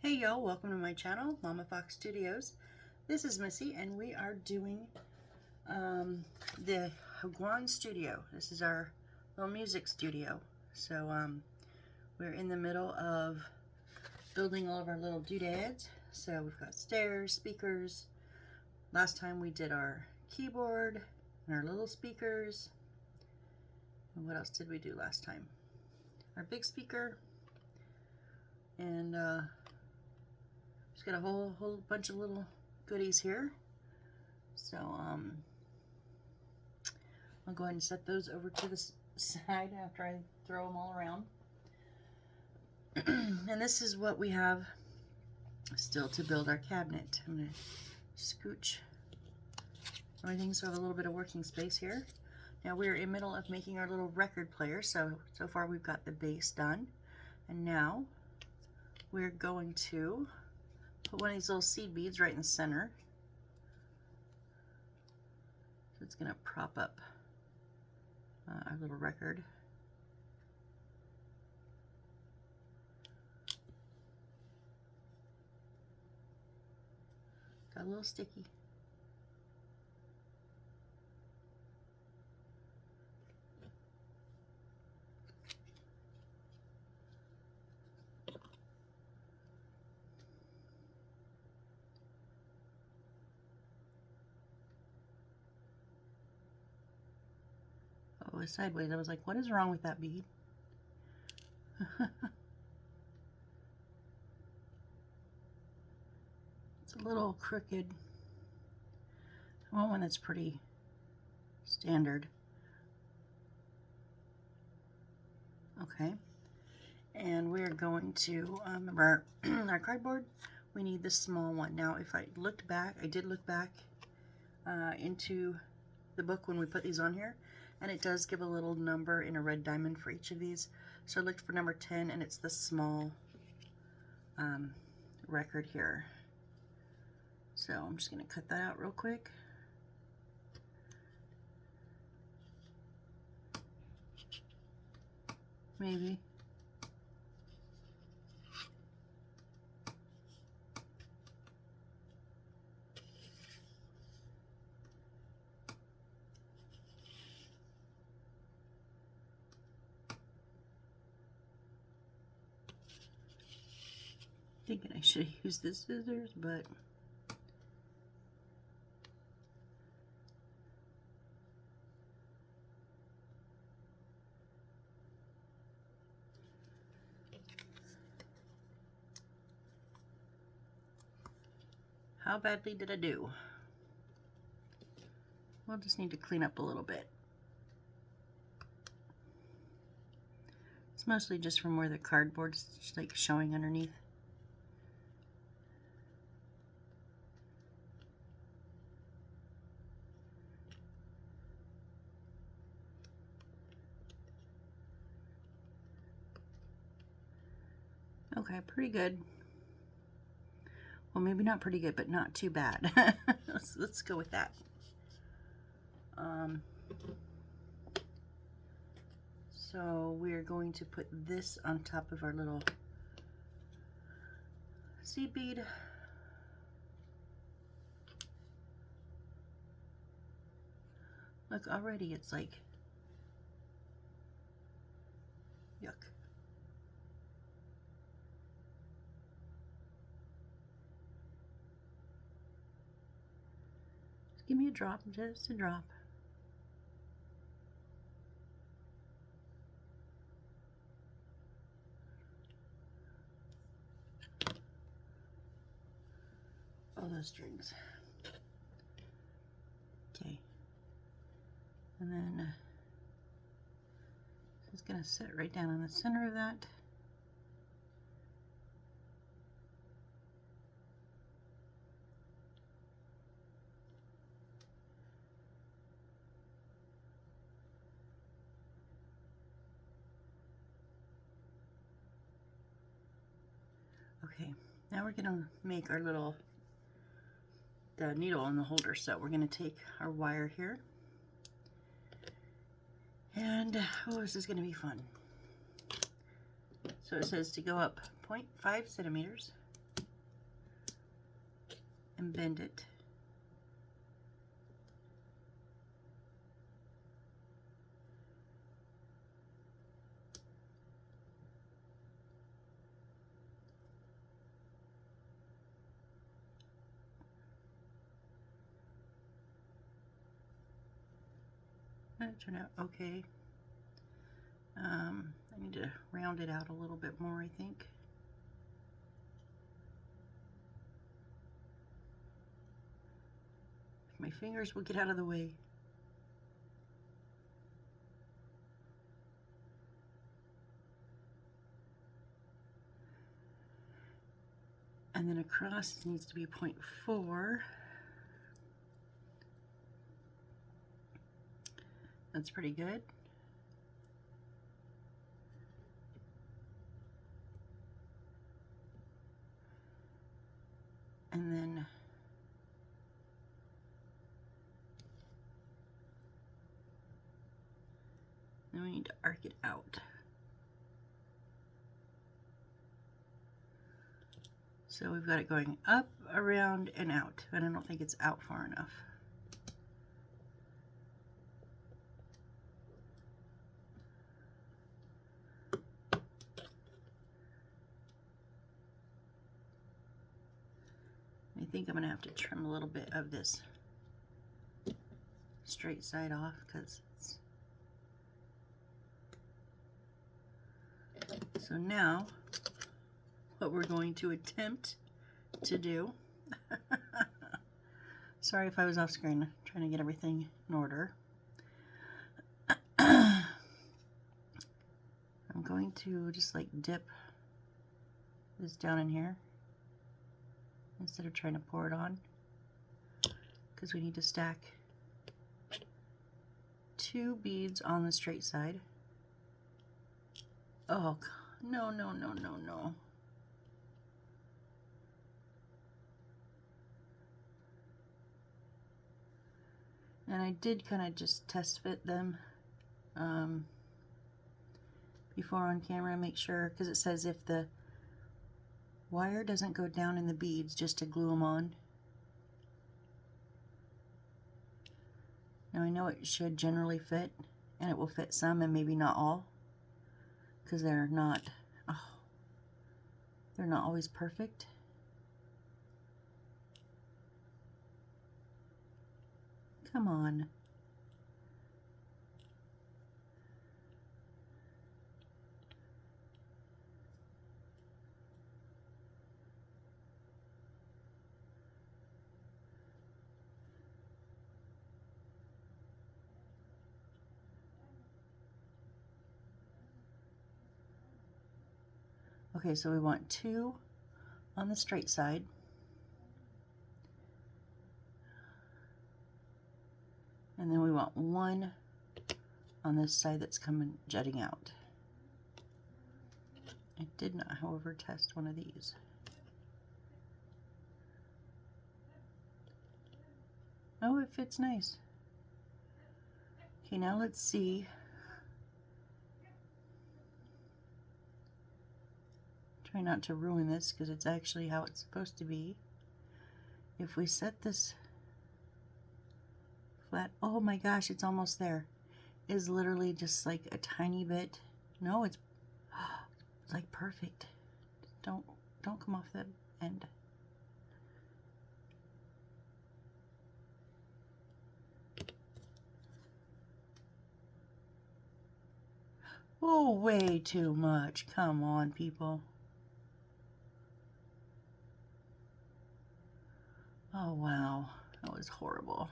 Hey y'all, welcome to my channel, Mama Fox Studios. This is Missy and we are doing the Houguang studio. This is our little music studio. So we're in the middle of building all of our little doodads. So we've got stairs, speakers. Last time we did our keyboard and our little speakers. And what else did we do last time? Our big speaker and just got a whole bunch of little goodies here. So I'll go ahead and set those over to the side after I throw them all around. And this is what we have still to build our cabinet. I'm going to scooch everything so I have a little bit of working space here. Now we're in the middle of making our little record player. So far we've got the base done. And now we're going to put one of these little seed beads right in the center. So it's going to prop up our little record. Got a little sticky. Oh, it was sideways. I was like, what is wrong with that bead? It's a little crooked. I want one that's pretty standard. Okay. And we're going to, remember our cardboard, we need this small one. Now, if I looked back, I did look back into the book when we put these on here, and it does give a little number in a red diamond for each of these. So I looked for number 10, and it's the small record here. So I'm just going to cut that out real quick. Maybe. Thinking I should have used the scissors, but how badly did I do? We'll just need to clean up a little bit. It's mostly just from where the cardboard's just like showing underneath. Okay, pretty good. Well, maybe not pretty good, but not too bad. let's go with that. So we're going to put this on top of our little seed bead. Look, already it's like, yuck. Just give me a drop, just a drop. All those strings. Okay. And then just gonna sit right down in the center of that. Okay, now we're gonna make our little the needle in the holder. So we're gonna take our wire here, and oh, this is gonna be fun. So it says to go up 0.5 centimeters. and bend it. That turned out okay. I need to round it out a little bit more, I think. My fingers will get out of the way. And then across needs to be 0.4. That's pretty good. And then we need to arc it out. So we've got it going up, around, and out, and I don't think it's out far enough. I think I'm going to have to trim a little bit of this straight side off because it's... So now what we're going to attempt to do, sorry if I was off screen, trying to get everything in order. I'm going to just like dip this down in here instead of trying to pour it on, because we need to stack 2 beads on the straight side. Oh, no, no, no, no, no. And I did kind of just test fit them before on camera, make sure, because it says if the wire doesn't go down in the beads, just to glue them on. Now I know it should generally fit, and it will fit some and maybe not all, because they're not always perfect. Come on. Okay, so we want 2 on the straight side. And then we want 1 on this side that's coming jutting out. I did not, however, test one of these. Oh, it fits nice. Okay, now let's see. Try not to ruin this because it's actually how it's supposed to be. If we set this flat, oh my gosh, it's almost there. It's literally just like a tiny bit. No, it's like perfect. Don't come off that end. Oh, way too much. Come on, people. Oh, wow. That was horrible.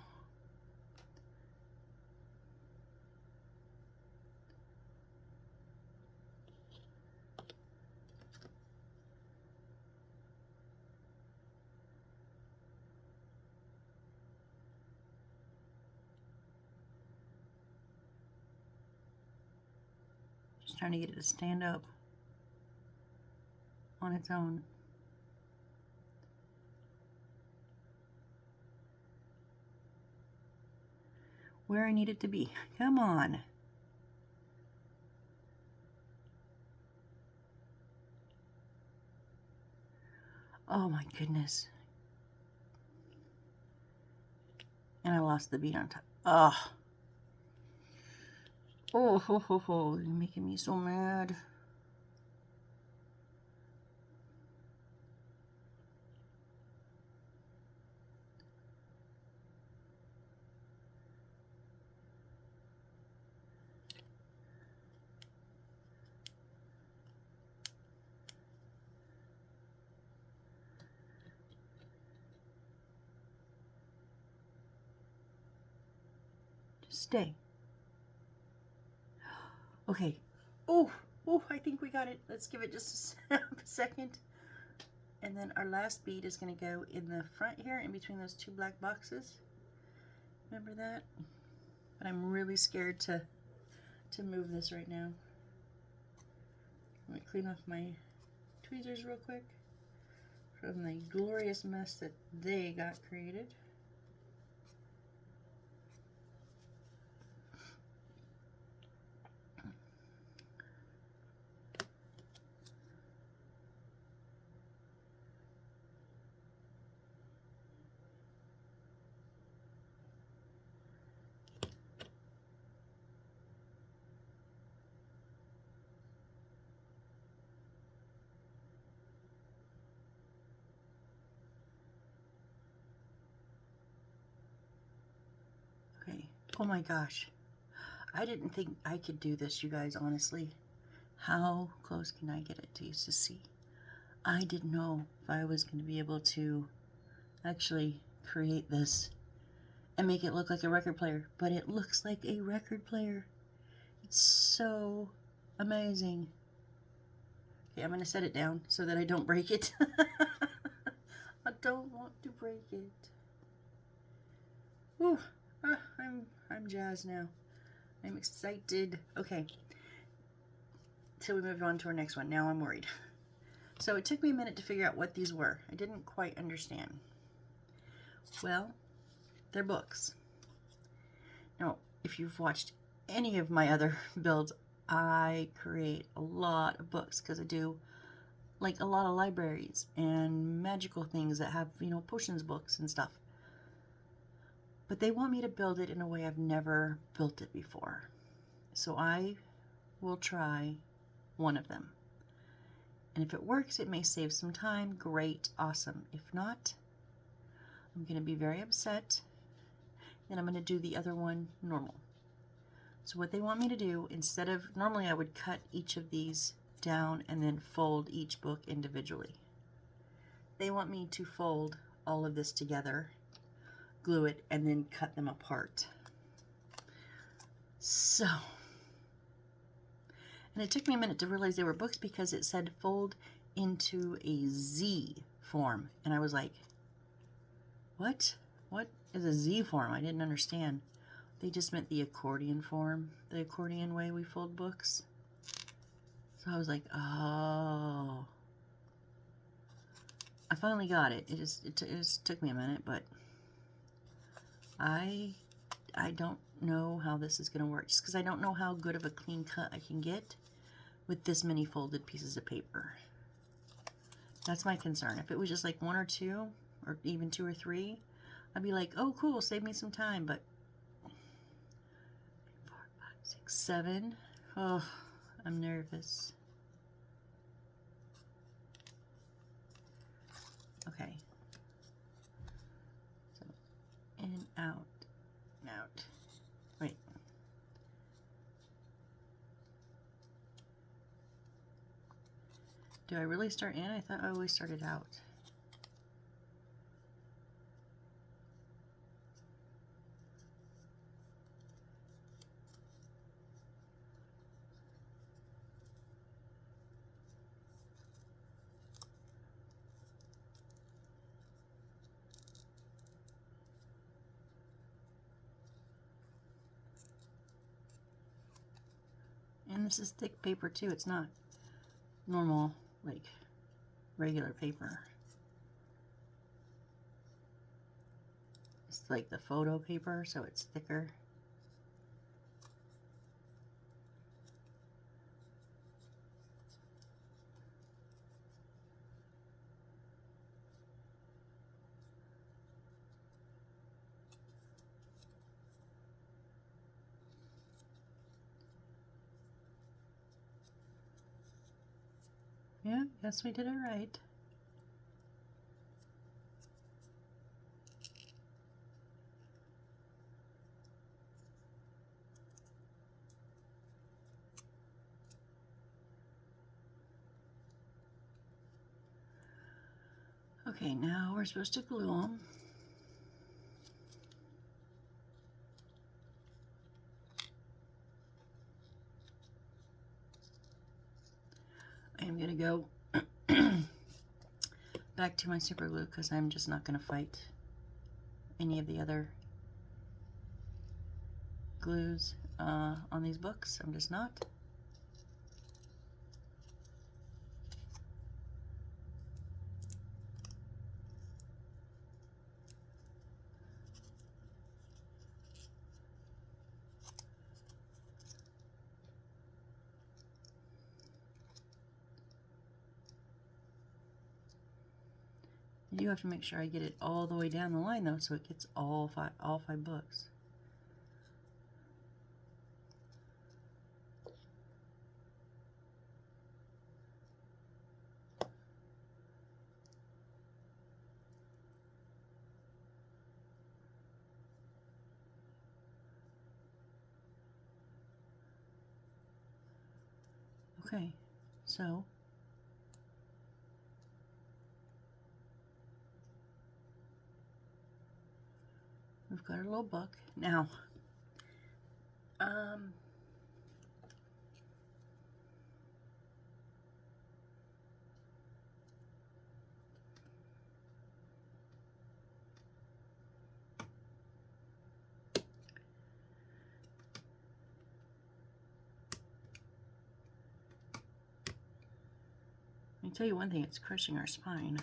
Just trying to get it to stand up on its own. Where I need it to be. Come on. Oh my goodness. And I lost the bead on top. Oh. Oh, ho, ho, ho. You're making me so mad. Just stay. Okay. Oh, oh, I think we got it. Let's give it just a second. And then our last bead is going to go in the front here, in between those two black boxes. Remember that? But I'm really scared to move this right now. Let me clean off my tweezers real quick from the glorious mess that they got created. Okay. Oh my gosh. I didn't think I could do this, you guys, honestly. How close can I get it to see? I didn't know if I was going to be able to actually create this and make it look like a record player, but it looks like a record player. It's so amazing. Okay, I'm going to set it down so that I don't break it. I don't want to break it. Whew. I'm jazzed now. I'm excited. Okay. So we move on to our next one. Now I'm worried. So it took me a minute to figure out what these were. I didn't quite understand. Well, they're books. Now, if you've watched any of my other builds, I create a lot of books because I do like a lot of libraries and magical things that have, you know, potions books and stuff. But they want me to build it in a way I've never built it before. So I will try one of them. And if it works, it may save some time. Great, awesome. If not, I'm going to be very upset. Then I'm going to do the other one normal. So what they want me to do, instead of, normally I would cut each of these down and then fold each book individually. They want me to fold all of this together, glue it, and then cut them apart. So, and it took me a minute to realize they were books because it said fold into a Z form. And I was like, what? What is a Z form? I didn't understand. They just meant the accordion form, the accordion way we fold books. So I was like, oh. I finally got it. It just took me a minute, but I don't know how this is going to work, just because I don't know how good of a clean cut I can get with this many folded pieces of paper. That's my concern. If it was just like one or two, or even two or three, I'd be like, oh cool, save me some time. But 4, 5, 6, 7. Oh, I'm nervous. Okay. So in, out, out. Wait. Do I really start in? I thought I always started out. And this is thick paper too. It's not normal, like regular paper. It's like the photo paper, so it's thicker. Yeah, yes, we did it right. Okay, now we're supposed to glue them. I am going to go back to my super glue because I'm just not going to fight any of the other glues on these books. I'm just not. You do have to make sure I get it all the way down the line though, so it gets all five books. Okay, so we've got our little book. Now, let me tell you one thing, it's crushing our spine.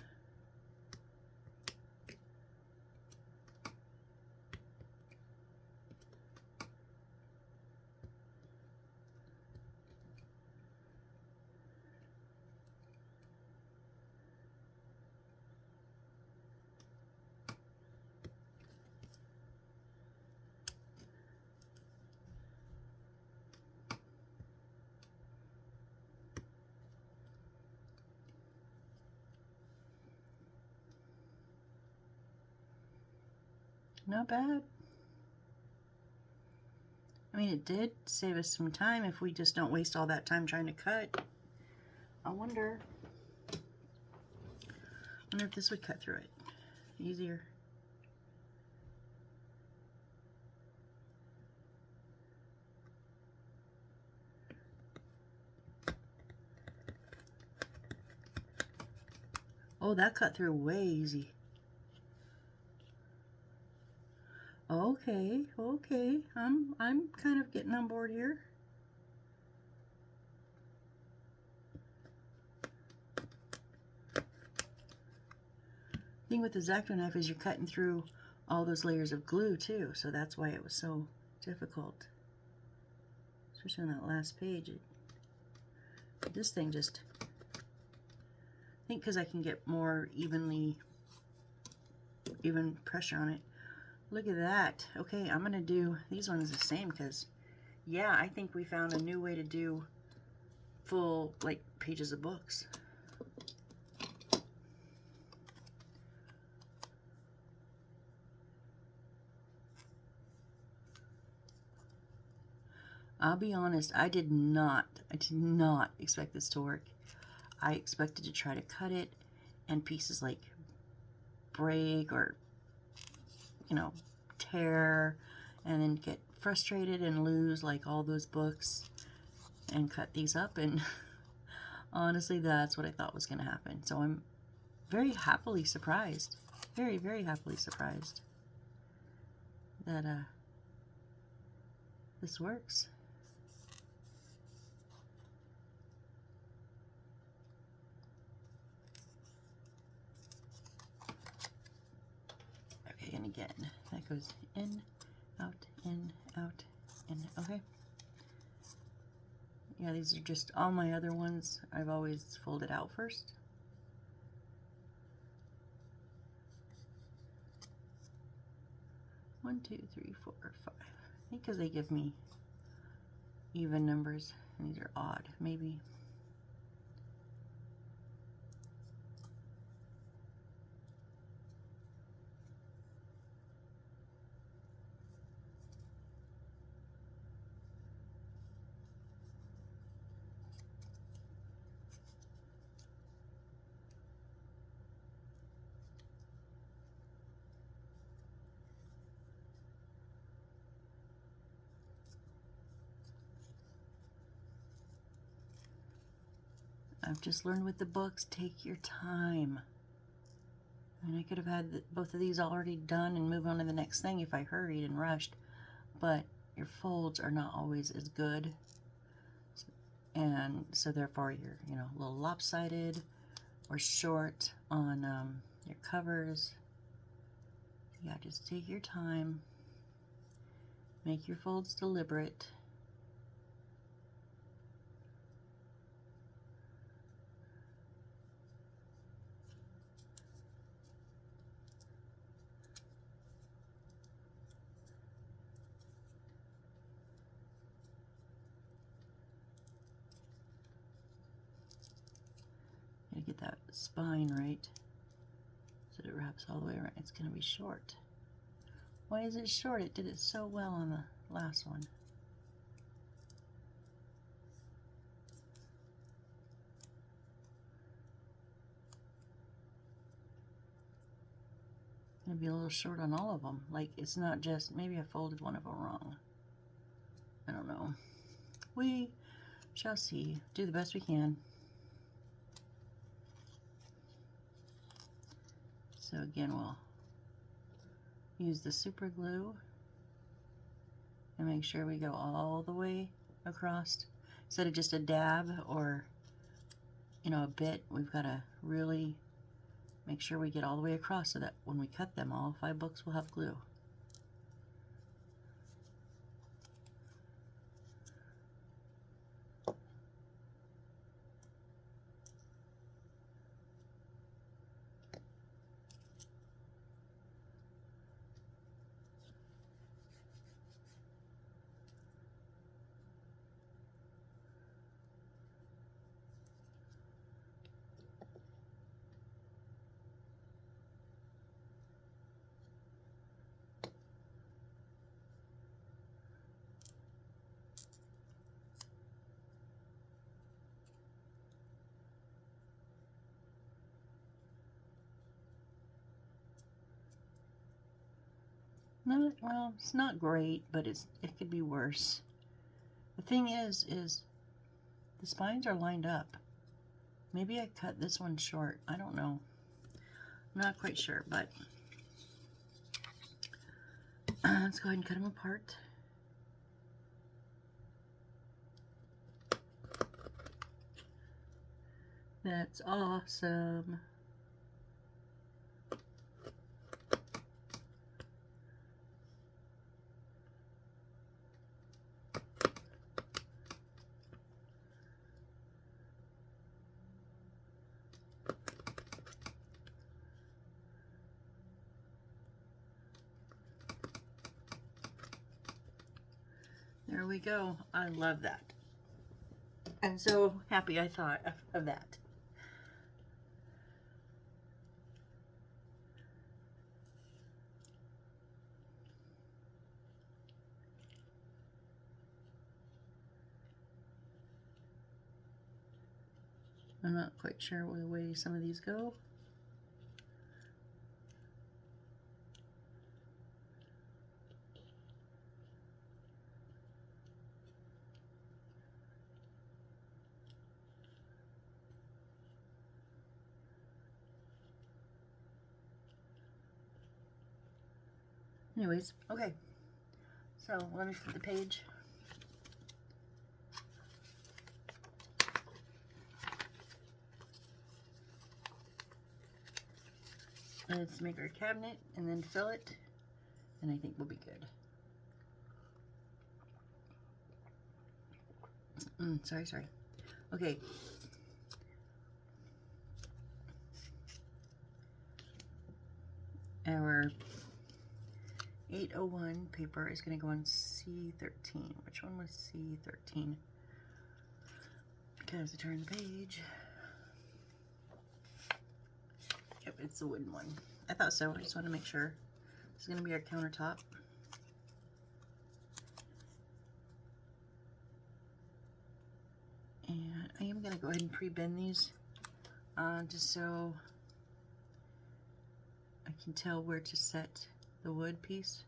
Not bad. I mean, it did save us some time if we just don't waste all that time trying to cut. I wonder if this would cut through it easier. Oh, that cut through way easy. Okay, okay. I'm kind of getting on board here. The thing with the X-Acto knife is you're cutting through all those layers of glue too, so that's why it was so difficult. Especially on that last page. This thing just, I think because I can get more even pressure on it. Look at that. Okay, I'm gonna do these ones the same because, yeah, I think we found a new way to do full, like, pages of books. I'll be honest, I did not expect this to work. I expected to try to cut it and pieces like break or, you know, tear, and then get frustrated and lose like all those books and cut these up, and honestly that's what I thought was going to happen. So I'm very happily surprised, very happily surprised that this works. Okay, and again that goes in, out, in, out, in. Okay. Yeah, these are just all my other ones. I've always folded out first. One, two, three, four, five. I think because they give me even numbers, and these are odd, maybe. I've just learned with the books, take your time. I mean, I could have had both of these already done and move on to the next thing if I hurried and rushed, but your folds are not always as good, and so therefore you're, you know, a little lopsided or short on your covers. Yeah, just take your time, make your folds deliberate. Gotta get that spine right so it wraps all the way around. It's gonna be short. Why is it short? It did it so well on the last one. Gonna be a little short on all of them. Like, it's not just, maybe I folded one of them wrong. I don't know. We shall see. Do the best we can. So again, we'll use the super glue and make sure we go all the way across. Instead of just a dab or, you know, a bit, we've got to really make sure we get all the way across so that when we cut them, all 5 books will have glue. Not, well, it's not great, but it could be worse. The thing is the spines are lined up. Maybe I cut this one short. I don't know. I'm not quite sure, but let's go ahead and cut them apart. That's awesome. There we go. I love that. I'm so happy I thought of that. I'm not quite sure the way some of these go. Anyways, okay. So let me flip the page. Let's make our cabinet and then fill it, and I think we'll be good. Sorry. Okay. Our 801 paper is going to go on C13. Which one was C13? Because I turned the page. Yep, it's the wooden one. I thought so. I just want to make sure. This is going to be our countertop. And I am going to go ahead and pre-bend these just so I can tell where to set the wood piece.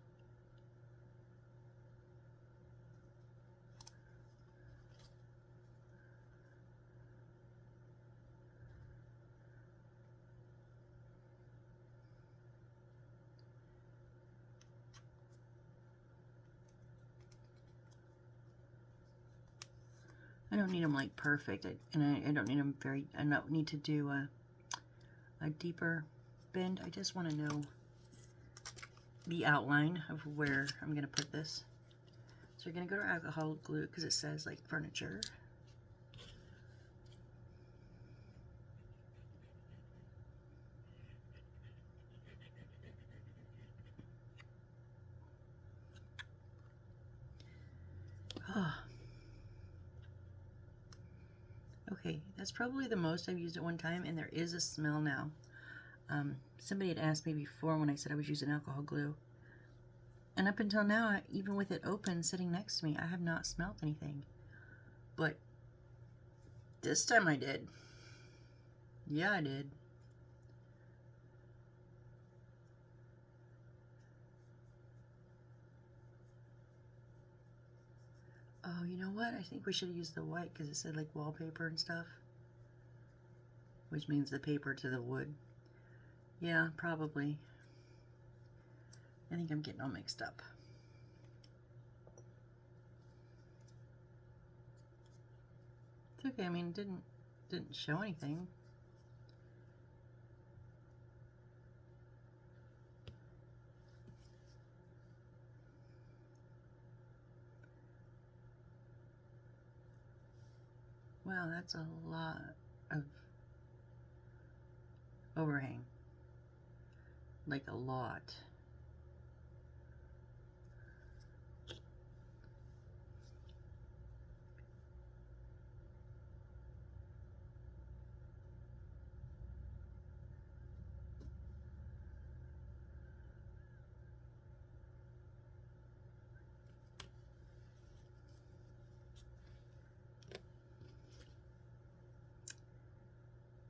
I don't need them like perfect, and I don't need them I don't need to do a deeper bend. I just want to know the outline of where I'm going to put this. So you're going to go to alcohol glue because it says like furniture. Oh. Okay, that's probably the most I've used at one time, and there is a smell now. Somebody had asked me before when I said I was using alcohol glue, and up until now, even with it open sitting next to me, I have not smelled anything. But this time I did. Yeah, I did. Oh, you know what? I think we should use the white because it said like wallpaper and stuff, which means the paper to the wood. Yeah, probably. I think I'm getting all mixed up. It's okay. I mean, it didn't show anything. Wow, that's a lot of overhang. Like a lot.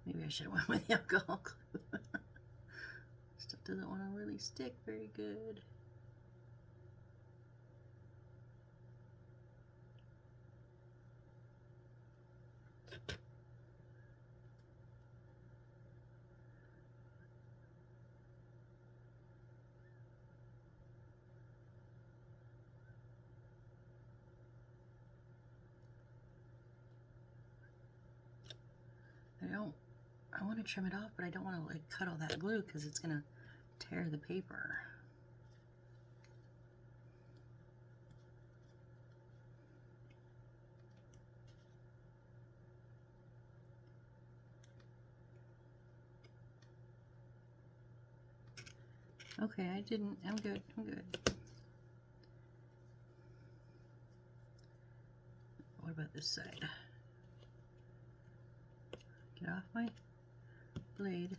Maybe I should have went with the alcohol glue. Stuff doesn't want to really stick very good. I want to trim it off, but I don't want to like cut all that glue because it's going to tear the paper. Okay, I'm good, I'm good. What about this side? Get off my blade.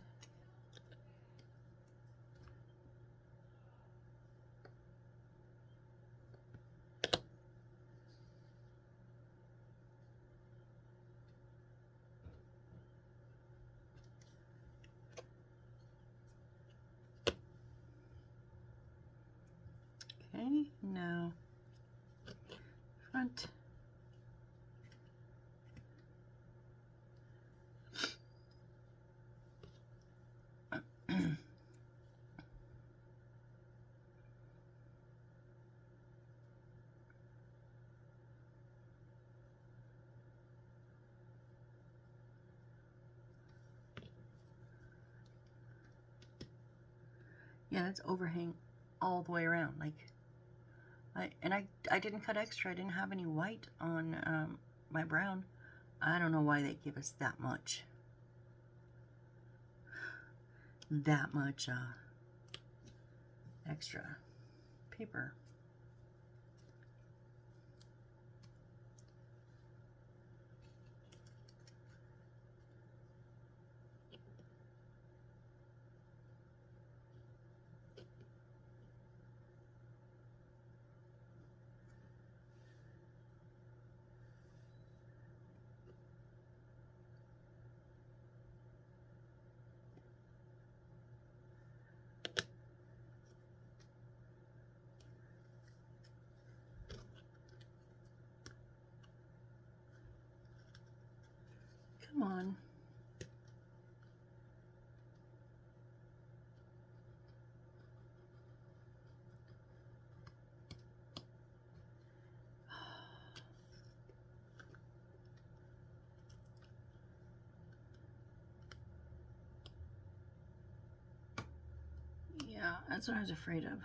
Okay, now front. Yeah, that's overhang all the way around. Like, I didn't cut extra. I didn't have any white on my brown. I don't know why they give us that much. Extra paper. Come on. that's what I was afraid of.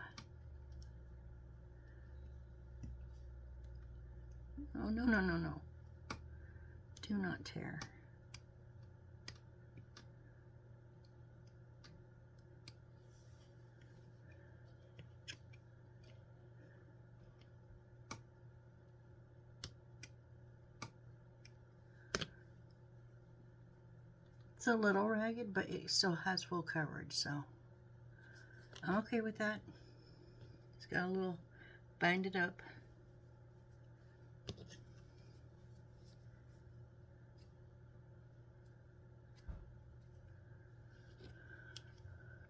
Oh, no, no, no, no. Do not tear. It's a little ragged, but it still has full coverage, so I'm okay with that. It's got a little bind it up.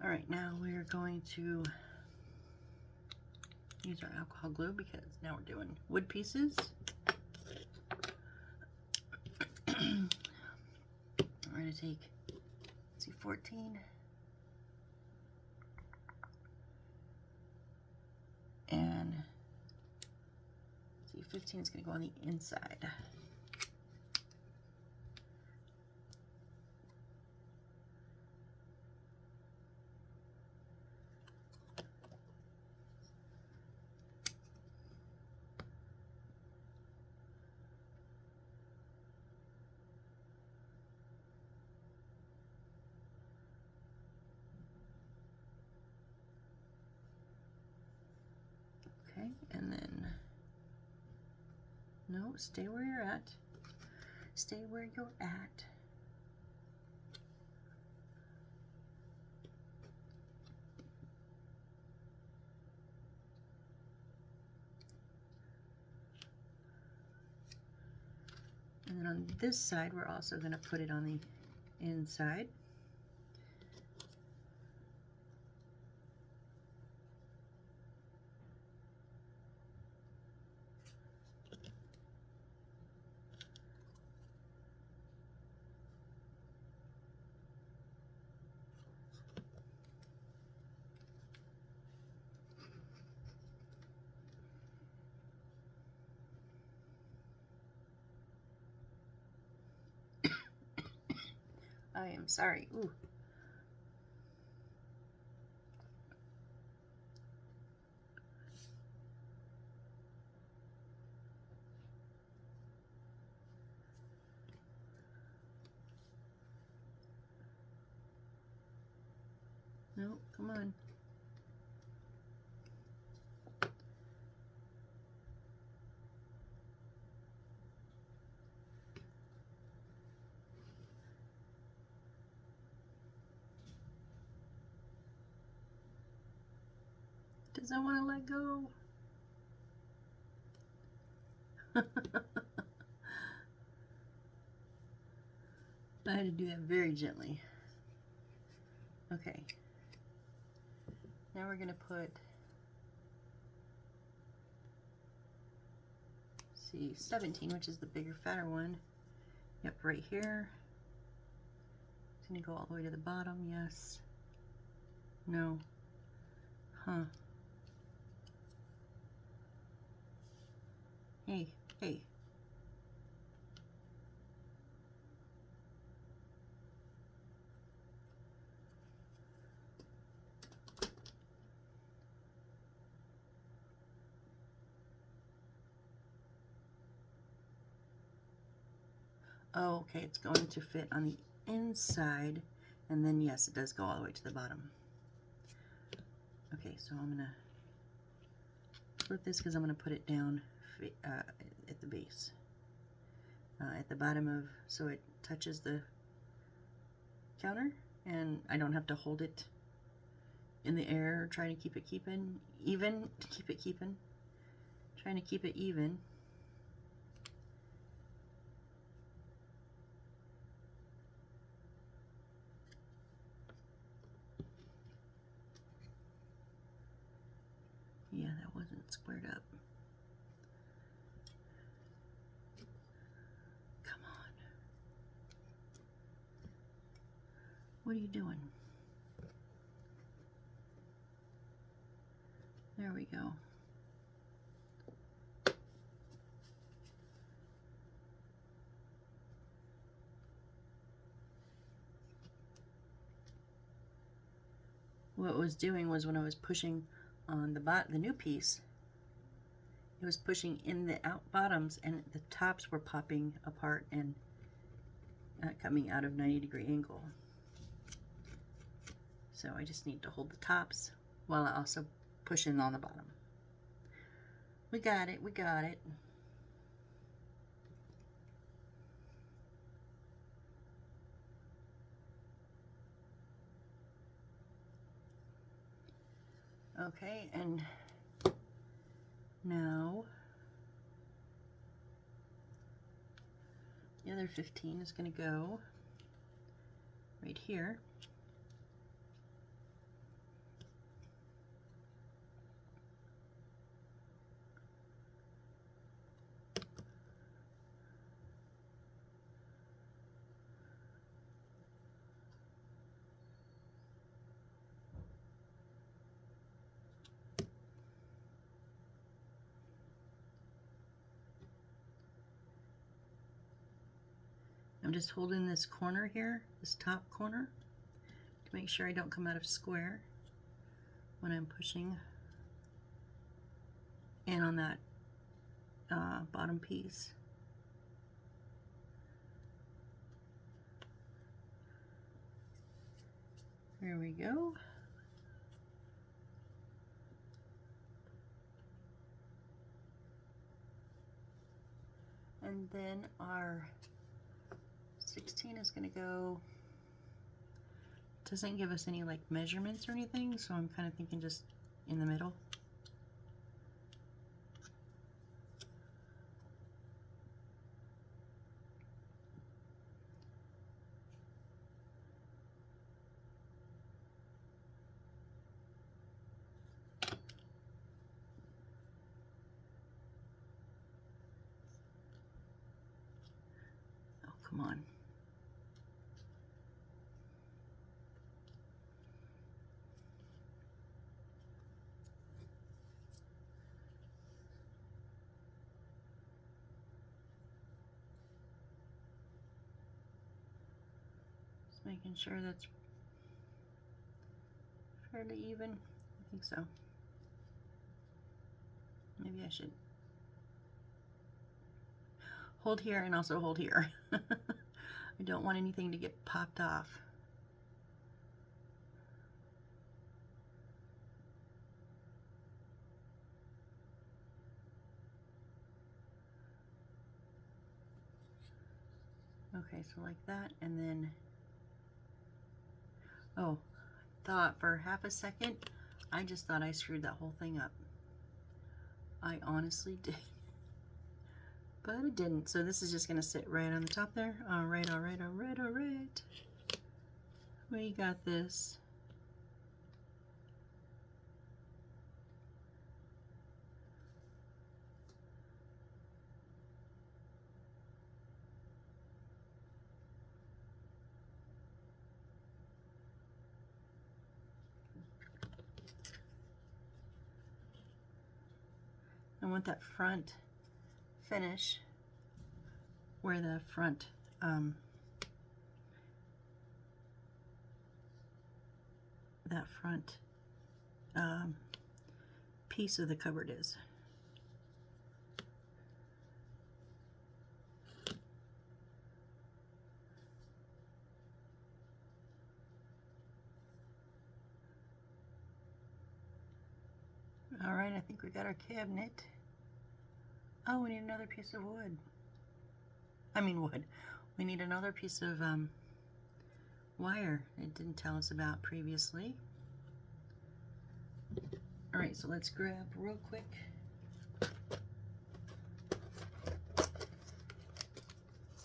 All right, now we're going to use our alcohol glue because now we're doing wood pieces. We're going to take, let's see, 14. And let's see, 15 is going to go on the inside. Okay, and then, no, stay where you're at. Stay where you're at. And then on this side, we're also going to put it on the inside. I am sorry. Ooh. No, come on. Doesn't want to let go. I had to do that very gently. Okay. Now we're going to put, see, 17, which is the bigger, fatter one. Yep, right here. It's going to go all the way to the bottom. Yes. No. Huh. Hey, hey. Oh, okay, it's going to fit on the inside, and then yes, it does go all the way to the bottom. Okay, so I'm gonna flip this because I'm gonna put it down at the base, at the bottom of, so it touches the counter, and I don't have to hold it in the air trying to keep it even, trying to keep it even. Yeah, that wasn't squared up. Come on. What are you doing? There we go. what it was doing was when I was pushing on the new piece, it was pushing in the out bottoms and the tops were popping apart and coming out of 90-degree angle. So I just need to hold the tops while I also push in on the bottom. We got it, we got it. Okay, and now the other 15 is going to go right here. I'm just holding this corner here, this top corner, to make sure I don't come out of square when I'm pushing in on that bottom piece. There we go. And then our 16 is going to go, doesn't give us any like measurements or anything, so I'm kind of thinking just in the middle. Oh, come on. Making sure that's fairly even. I think so. Maybe I should hold here and also hold here. I don't want anything to get popped off. Okay, so like that, and then, oh, thought for half a second, I just thought I screwed that whole thing up. I honestly did. But it didn't, so this is just gonna sit right on the top there. All right, all right, all right, all right. We got this. I want that front finish where the front that front piece of the cupboard is. All right, I think we got our cabinet. Oh, we need another piece of wood. I mean wood. We need another piece of wire it didn't tell us about previously. All right, so let's grab real quick.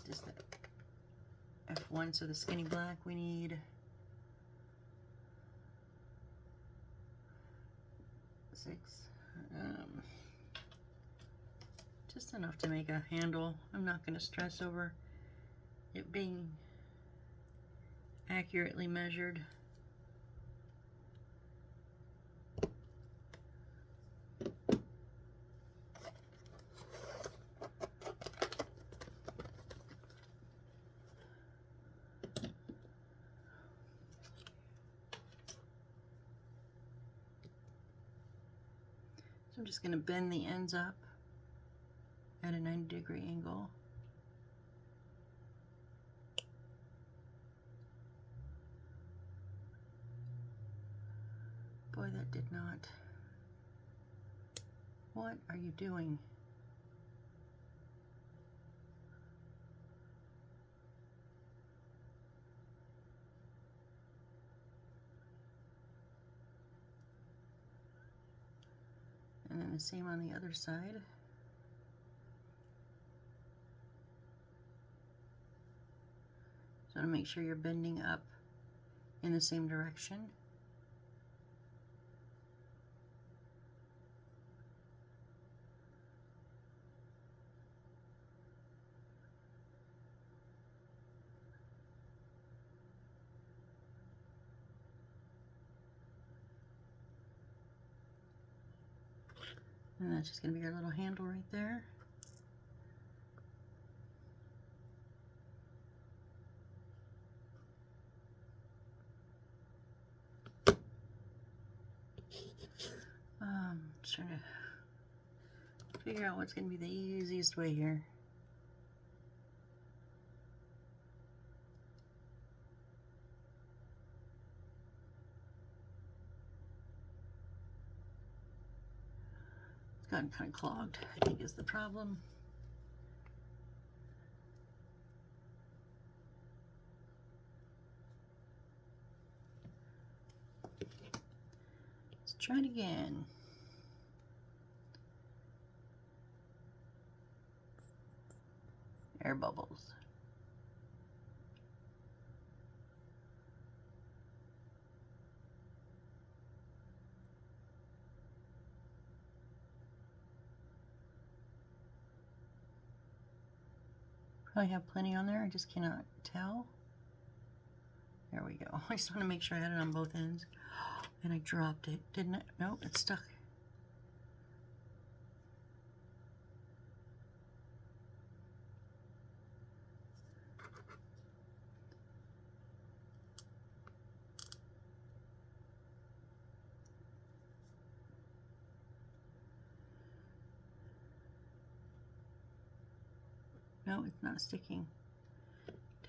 Just the F1, so the skinny black, we need 6. Just enough to make a handle. I'm not going to stress over it being accurately measured. I'm just going to bend the ends up at a 90-degree angle. Boy, that did not. What are you doing? And then the same on the other side. So to make sure you're bending up in the same direction. And that's just going to be our little handle right there. Just trying to figure out what's going to be the easiest way here. It's gotten kind of clogged, I think is the problem. Let's try it again. Air bubbles. Probably have plenty on there, I just cannot tell. There we go. I just want to make sure I had it on both ends. And I dropped it, didn't it? No, it's stuck. No, it's not sticking.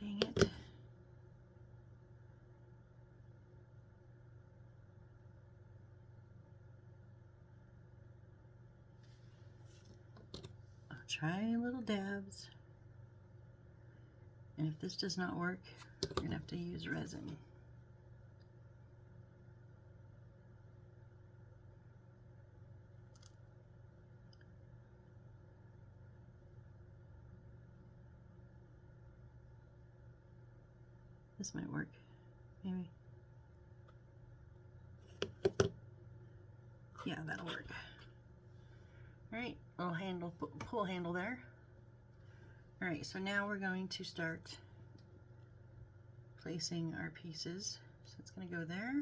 Dang it. I'll try little dabs. And if this does not work, you're going to have to use resin. This might work, maybe. Yeah, that'll work. All right, little handle, pull handle there. All right, so now we're going to start placing our pieces. So it's going to go there.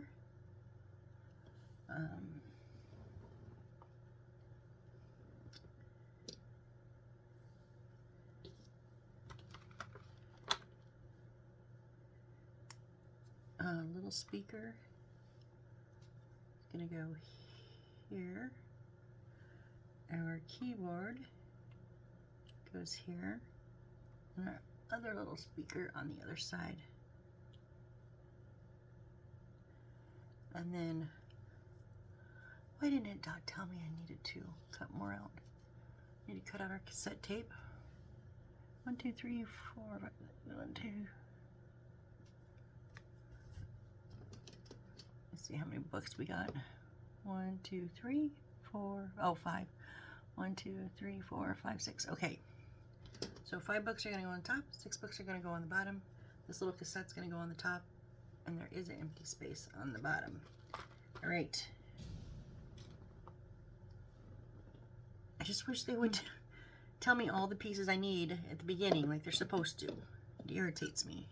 Little speaker is going to go here. Our keyboard goes here. And our other little speaker on the other side. And then, why didn't it tell me I needed to cut more out? I need to cut out our cassette tape. 1, 2, 3, 4, 5, 1, 2. Let's see how many books we got. 1, 2, 3, 4, oh, 5. 1, 2, 3, 4, 5, 6. Okay. So 5 books are going to go on top, 6 books are going to go on the bottom. This little cassette's going to go on the top, and there is an empty space on the bottom. All right. I just wish they would tell me all the pieces I need at the beginning, like they're supposed to. It irritates me.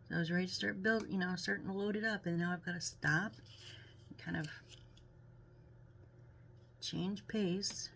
So I was ready to start starting to load it up, and now I've got to stop and kind of change pace.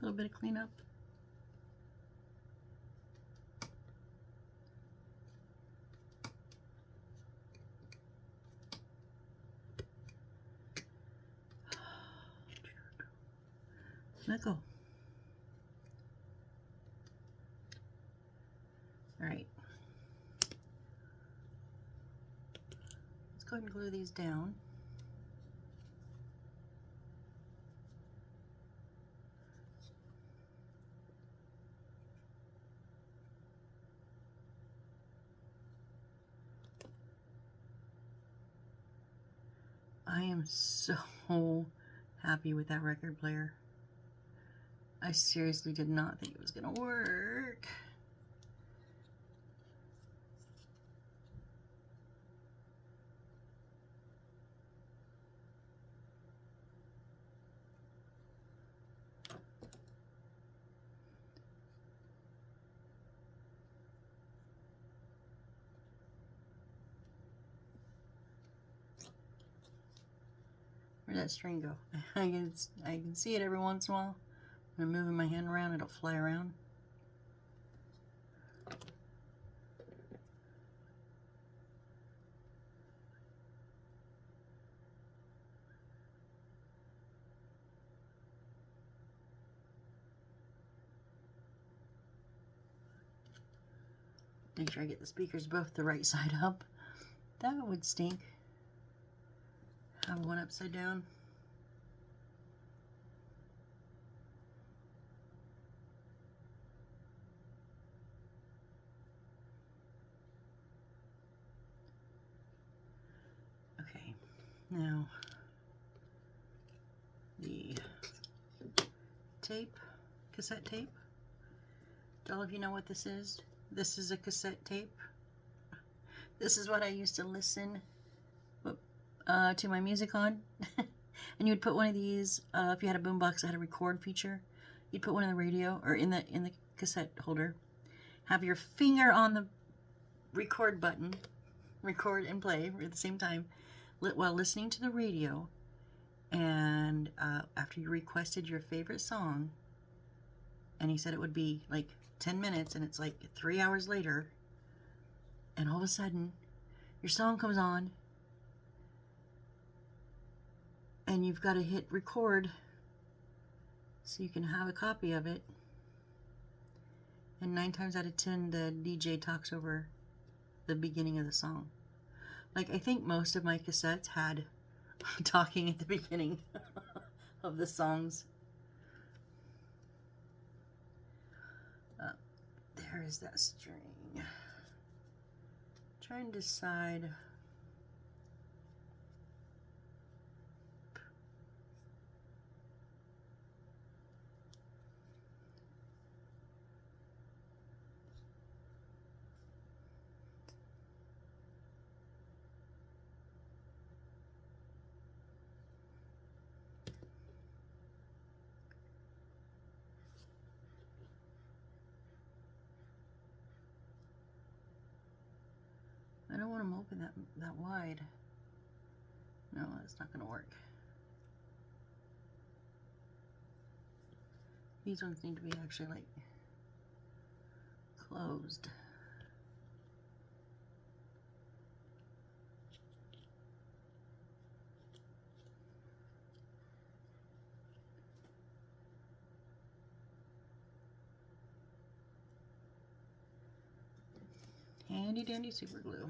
little bit of cleanup. Let go. All right. Let's go ahead and glue these down. I am so happy with that record player. I seriously did not think it was gonna work. Where'd that string go? I can see it every once in a while. When I'm moving my hand around, it'll fly around. Make sure I get the speakers both the right side up. That would stink. Have one upside down. Okay, now the tape, cassette tape. Do all of you know what this is? This is a cassette tape. This is what I used to listen to my music on. And you would put one of these, if you had a boombox that had a record feature, you'd put one in the radio or in the cassette holder. Have your finger on the record button, record and play at the same time, while listening to the radio. And after you requested your favorite song, and he said it would be like 10 minutes, and it's like 3 hours later, and all of a sudden your song comes on and you've got to hit record so you can have a copy of it, and 9 times out of 10 the DJ talks over the beginning of the song. Like, I think most of my cassettes had talking at the beginning of the songs. There is that string. Try and decide. I don't want them open that wide. No, that's not going to work. These ones need to be actually like closed. Handy dandy super glue.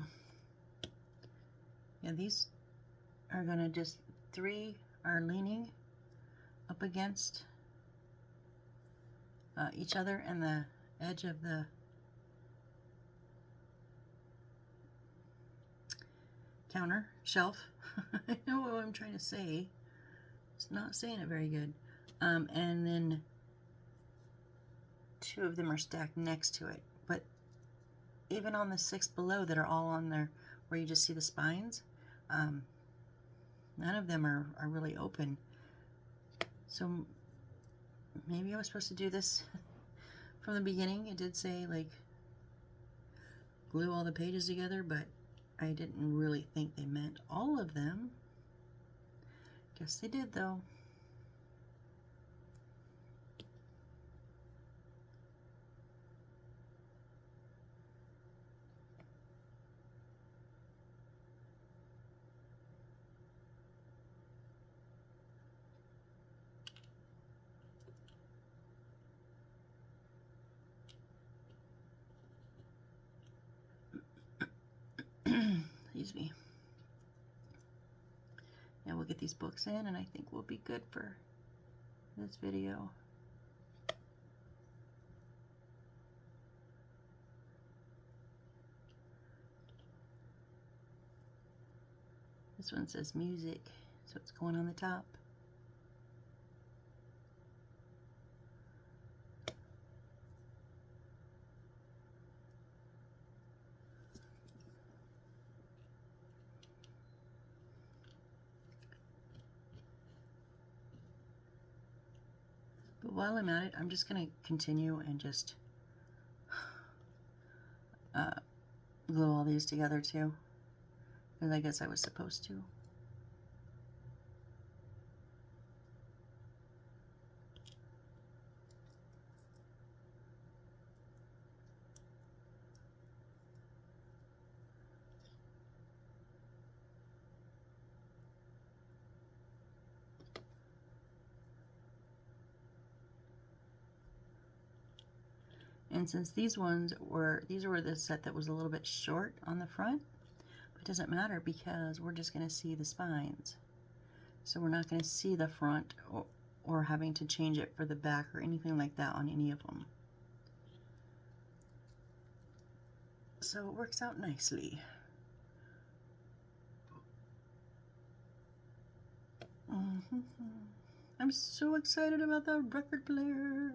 Yeah, these are gonna just, 3 are leaning up against each other and the edge of the counter shelf. I know what I'm trying to say. It's not saying it very good. And then 2 of them are stacked next to it. But even on the 6 below that are all on there where you just see the spines, none of them are really open. So maybe I was supposed to do this from the beginning. It did say like glue all the pages together, but I didn't really think they meant all of them. Guess they did though. excuse me. Yeah, we'll get these books in, and I think we'll be good for this video. This one says music, so it's going on the top. But while I'm at it, I'm just going to continue and just glue all these together too. And I guess I was supposed to. And since these were the set that was a little bit short on the front, it doesn't matter because we're just going to see the spines. So we're not going to see the front or having to change it for the back or anything like that on any of them. So it works out nicely. I'm so excited about that record player.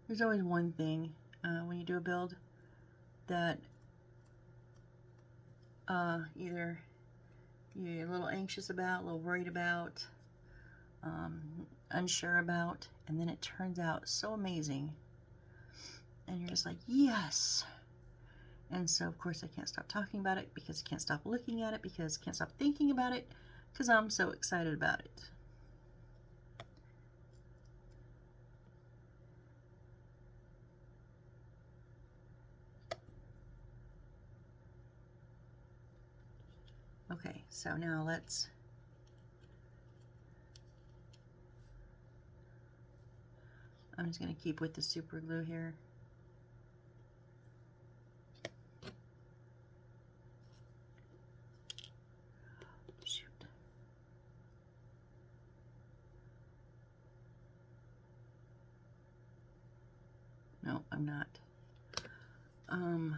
There's always one thing when you do a build that either you're a little anxious about, a little worried about, unsure about, and then it turns out so amazing. And you're just like, yes! And so, of course, I can't stop talking about it because I can't stop looking at it because I can't stop thinking about it because I'm so excited about it. Okay, so now I'm just going to keep with the super glue here. Shoot. No, I'm not. Oh.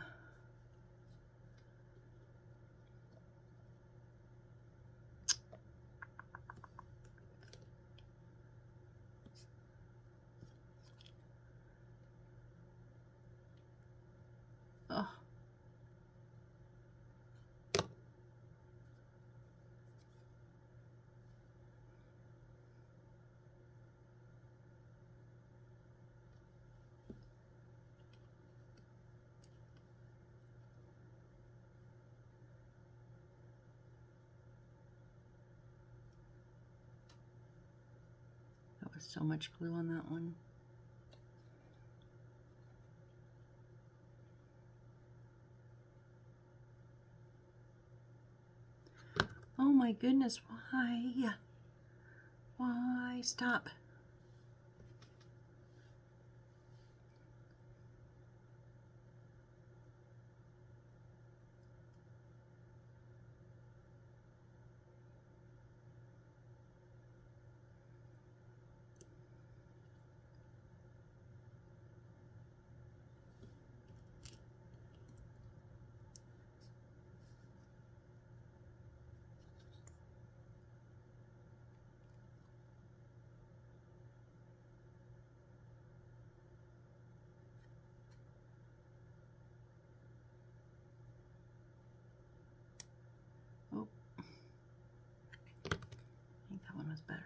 That was so much glue on that one. Oh my goodness, why? Why? Stop. Oh, I think that one was better.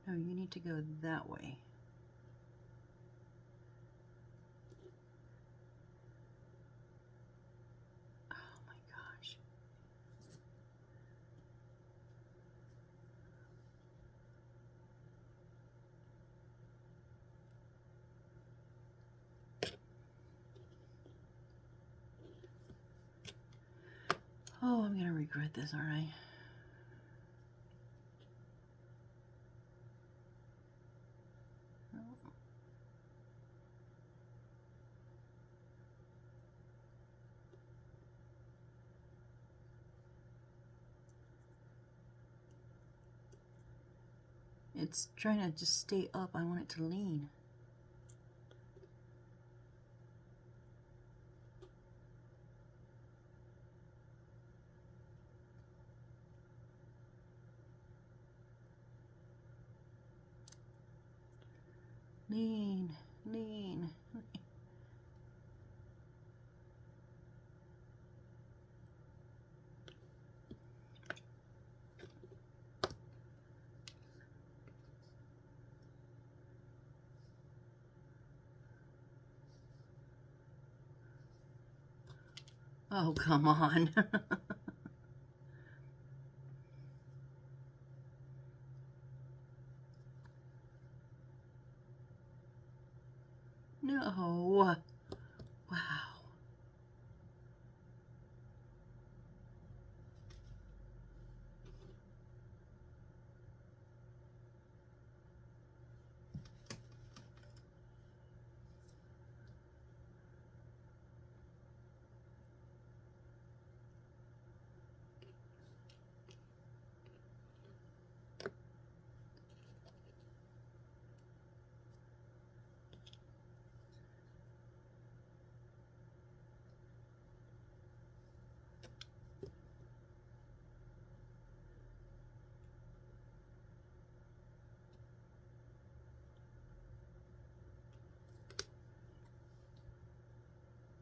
No, you need to go that way. Oh my gosh. Oh, I'm gonna regret this, aren't I? It's trying to just stay up. I want it to lean. Lean, lean. Oh, come on. No. Wow.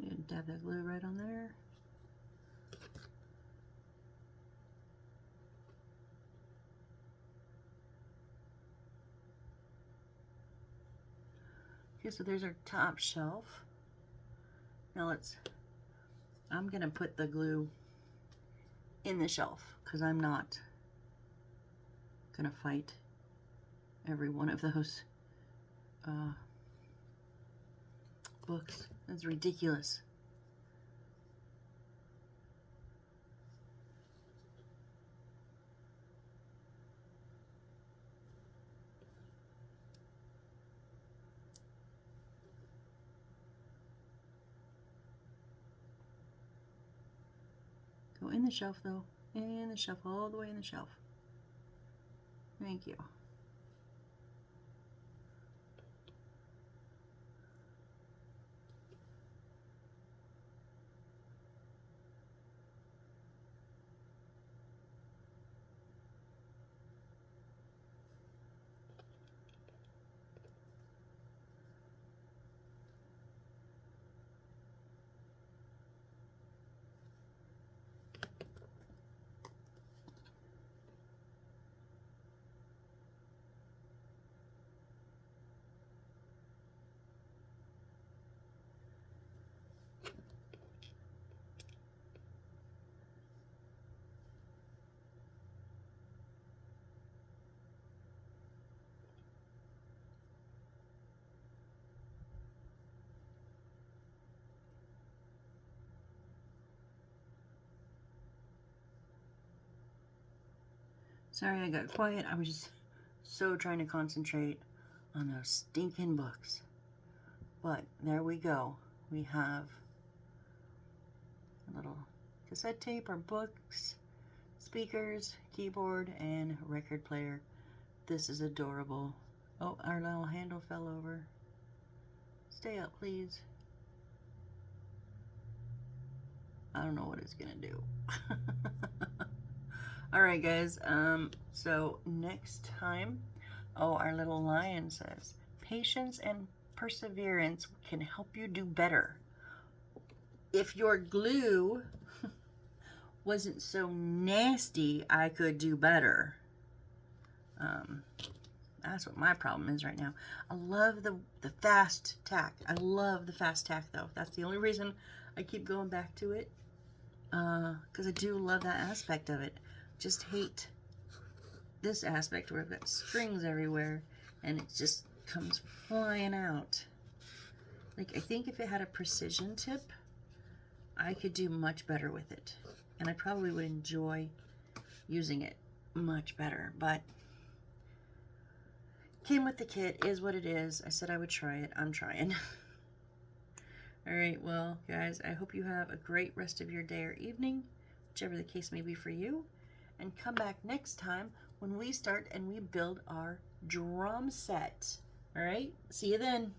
And dab that glue right on there. Okay, so there's our top shelf. Now I'm gonna put the glue in the shelf because I'm not gonna fight every one of those books. That's ridiculous. Go in the shelf though. In the shelf, all the way in the shelf. Thank you. Sorry I got quiet. I was just so trying to concentrate on those stinking books. But there we go. We have a little cassette tape, our books, speakers, keyboard, and record player. This is adorable. Oh, our little handle fell over. Stay up, please. I don't know what it's gonna do. Alright guys, so next time, oh, our little lion says, patience and perseverance can help you do better. If your glue wasn't so nasty, I could do better. That's what my problem is right now. I love the fast tack. I love the fast tack though. That's the only reason I keep going back to it. Because I do love that aspect of it. Just hate this aspect where I've got strings everywhere and it just comes flying out. Like, I think if it had a precision tip, I could do much better with it. And I probably would enjoy using it much better. But came with the kit, is what it is. I said I would try it. I'm trying. Alright, well, guys, I hope you have a great rest of your day or evening, whichever the case may be for you. And come back next time when when we start and we build our drum set. All right, see you then.